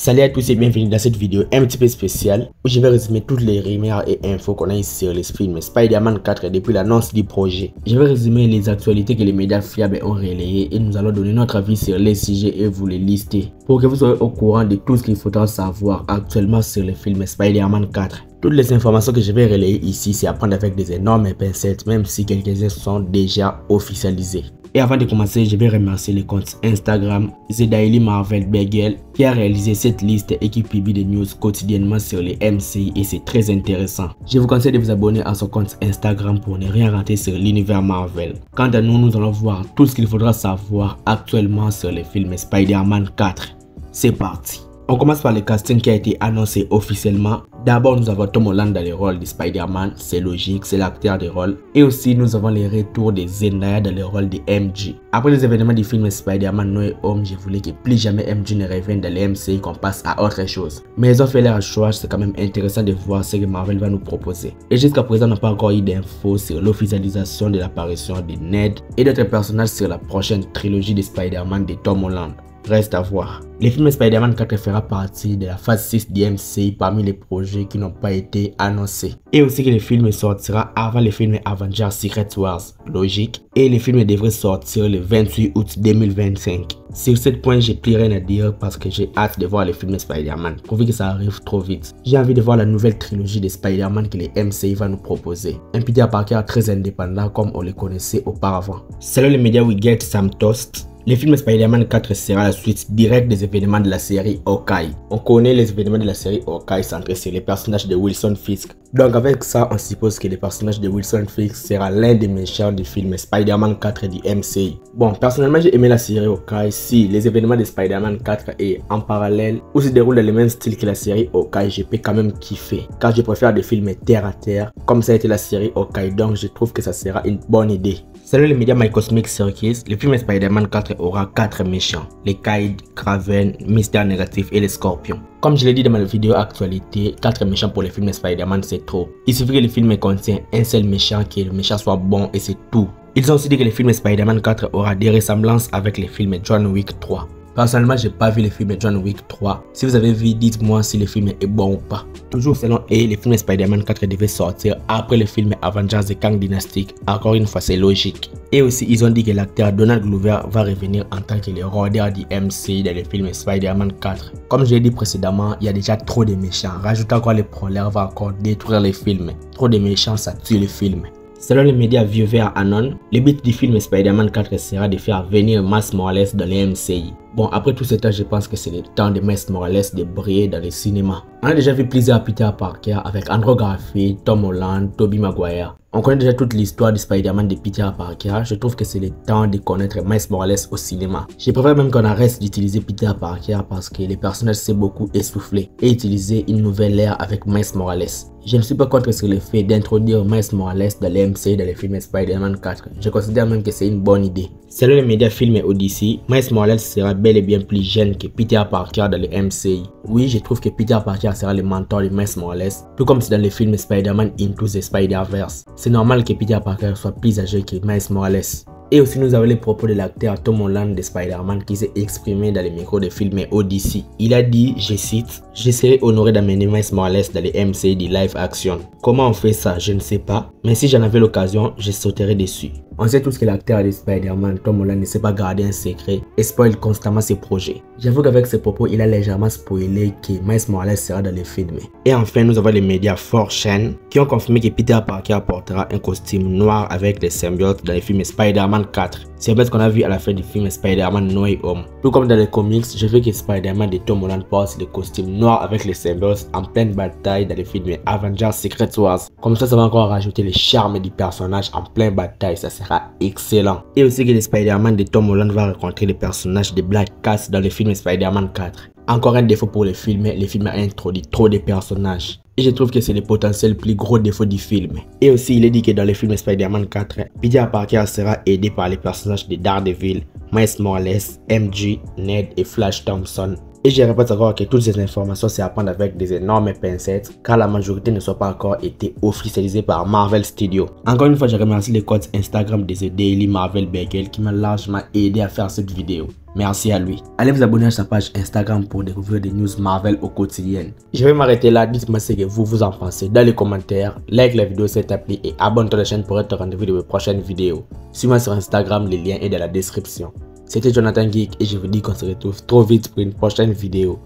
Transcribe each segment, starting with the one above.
Salut à tous et bienvenue dans cette vidéo un petit peu spéciale où je vais résumer toutes les rumeurs et infos qu'on a ici sur les films Spider-Man 4 depuis l'annonce du projet. Je vais résumer les actualités que les médias fiables ont relayées et nous allons donner notre avis sur les sujets et vous les lister pour que vous soyez au courant de tout ce qu'il faudra savoir actuellement sur le film Spider-Man 4. Toutes les informations que je vais relayer ici, c'est à prendre avec des énormes pincettes, même si quelques-unes sont déjà officialisées. Et avant de commencer, je vais remercier le compte Instagram The Daily Marvel Bagel qui a réalisé cette liste et qui publie des news quotidiennement sur les MCU et c'est très intéressant. Je vous conseille de vous abonner à son compte Instagram pour ne rien rater sur l'univers Marvel. Quant à nous, nous allons voir tout ce qu'il faudra savoir actuellement sur le film Spider-Man 4. C'est parti. On commence par le casting qui a été annoncé officiellement. D'abord, nous avons Tom Holland dans le rôle de Spider-Man, c'est logique, c'est l'acteur de rôle. Et aussi, nous avons les retours de Zendaya dans le rôle de MJ. Après les événements du film Spider-Man No Way Home, je voulais que plus jamais MJ ne revienne dans le MCU, qu'on passe à autre chose. Mais ils ont fait leur choix, c'est quand même intéressant de voir ce que Marvel va nous proposer. Et jusqu'à présent, on n'a pas encore eu d'infos sur l'officialisation de l'apparition de Ned et d'autres personnages sur la prochaine trilogie de Spider-Man de Tom Holland. Reste à voir. Le film Spider-Man 4 fera partie de la phase 6 du MCU parmi les projets qui n'ont pas été annoncés. Et aussi que le film sortira avant le film Avengers Secret Wars, logique. Et le film devrait sortir le 28 août 2025. Sur ce point, j'ai plus rien à dire parce que j'ai hâte de voir le film Spider-Man. Pourvu que ça arrive trop vite. J'ai envie de voir la nouvelle trilogie de Spider-Man que le MCU va nous proposer. Un Peter Parker très indépendant comme on le connaissait auparavant. Selon les médias We Get Some Toast, le film Spider-Man 4 sera la suite directe des événements de la série Hawkeye. On connaît les événements de la série Hawkeye centrés sur les personnages de Wilson Fisk. Donc avec ça, on suppose que le personnage de Wilson Fisk sera l'un des méchants du film Spider-Man 4 du MCU. Bon, personnellement, j'ai aimé la série Hawkeye. Si les événements de Spider-Man 4 est en parallèle ou se déroulent dans le même style que la série Hawkeye, je peux quand même kiffer. Car je préfère des films terre à terre, comme ça a été la série Hawkeye. Donc je trouve que ça sera une bonne idée. Selon les médias My Cosmic Circus, le film Spider-Man 4 aura 4 méchants. Les Hyde, Kraven, Mystère Négatif et les Scorpions. Comme je l'ai dit dans ma vidéo actualité, 4 méchants pour le film Spider-Man c'est trop. Il suffit que le film contient un seul méchant, que le méchant soit bon et c'est tout. Ils ont aussi dit que le film Spider-Man 4 aura des ressemblances avec le film John Wick 3. Personnellement, j'ai pas vu le film John Wick 3. Si vous avez vu, dites-moi si le film est bon ou pas. Toujours selon eux, le film Spider-Man 4 devait sortir après le film Avengers The Kang Dynasty. Encore une fois, c'est logique. Et aussi, ils ont dit que l'acteur Donald Glover va revenir en tant que le rôdeur du MCU dans le film Spider-Man 4. Comme je l'ai dit précédemment, il y a déjà trop de méchants. Rajouter encore les prolaires va encore détruire les films. Trop de méchants, ça tue le film. Selon les médias Viewer Anon, le but du film Spider-Man 4 sera de faire venir Miles Morales dans les MCU. Bon, après tout ce temps, je pense que c'est le temps de Miles Morales de briller dans les cinémas. On a déjà vu plusieurs Peter Parker avec Andrew Garfield, Tom Holland, Tobey Maguire. On connaît déjà toute l'histoire du Spider-Man de Peter Parker. Je trouve que c'est le temps de connaître Miles Morales au cinéma. Je préfère même qu'on arrête d'utiliser Peter Parker parce que les personnages s'est beaucoup essoufflé et utiliser une nouvelle ère avec Miles Morales. Je ne suis pas contre sur le fait d'introduire Miles Morales dans les MCU dans le film Spider-Man 4. Je considère même que c'est une bonne idée. Selon les médias Film et Odyssey, Miles Morales sera bel et bien plus jeune que Peter Parker dans le MCU. Oui, je trouve que Peter Parker sera le mentor de Miles Morales, tout comme c'est dans le film Spider-Man Into the Spider-Verse. C'est normal que Peter Parker soit plus âgé que Miles Morales. Et aussi nous avons les propos de l'acteur Tom Holland de Spider-Man qui s'est exprimé dans les micros de film Odyssey. Il a dit, je cite, « Je serai honoré d'amener Miles Morales dans les MCU du live action. Comment on fait ça, je ne sais pas, mais si j'en avais l'occasion, je sauterais dessus. » On sait tous que l'acteur de Spider-Man, Tom Holland, ne sait pas garder un secret et spoil constamment ses projets. J'avoue qu'avec ses propos, il a légèrement spoilé que Miles Morales sera dans les films. Et enfin, nous avons les médias 4chan qui ont confirmé que Peter Parker portera un costume noir avec des symbiotes dans les films Spider-Man 4. Symbiotes qu'on a vu à la fin du film Spider-Man No Way Home. Tout comme dans les comics, je veux que Spider-Man de Tom Holland porte le costume noir avec les symbiotes en pleine bataille dans les films Avengers Secret Wars. Comme ça va encore rajouter le charme du personnage en pleine bataille, ça sera excellent. Et aussi que le Spider-Man de Tom Holland va rencontrer le personnage de Black Cat dans le film Spider-Man 4. Encore un défaut pour le film a introduit trop de personnages. Et je trouve que c'est le potentiel plus gros défaut du film. Et aussi, il est dit que dans le film Spider-Man 4, Peter Parker sera aidé par les personnages de Daredevil, Miles Morales, MJ, Ned et Flash Thompson. Et je répète encore que toutes ces informations c'est à prendre avec des énormes pincettes car la majorité ne sont pas encore été officialisées par Marvel Studios. Encore une fois, je remercie les codes Instagram de The Daily Marvel Bagel qui m'a largement aidé à faire cette vidéo. Merci à lui. Allez vous abonner à sa page Instagram pour découvrir des news Marvel au quotidien. Je vais m'arrêter là. Dites-moi ce que vous en pensez dans les commentaires. Like la vidéo si c'est appli et abonne-toi à la chaîne pour être au rendez-vous de mes prochaines vidéos. Suis-moi sur Instagram, le lien est dans la description. C'était Jonathan Geek et je vous dis qu'on se retrouve trop vite pour une prochaine vidéo.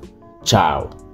Ciao.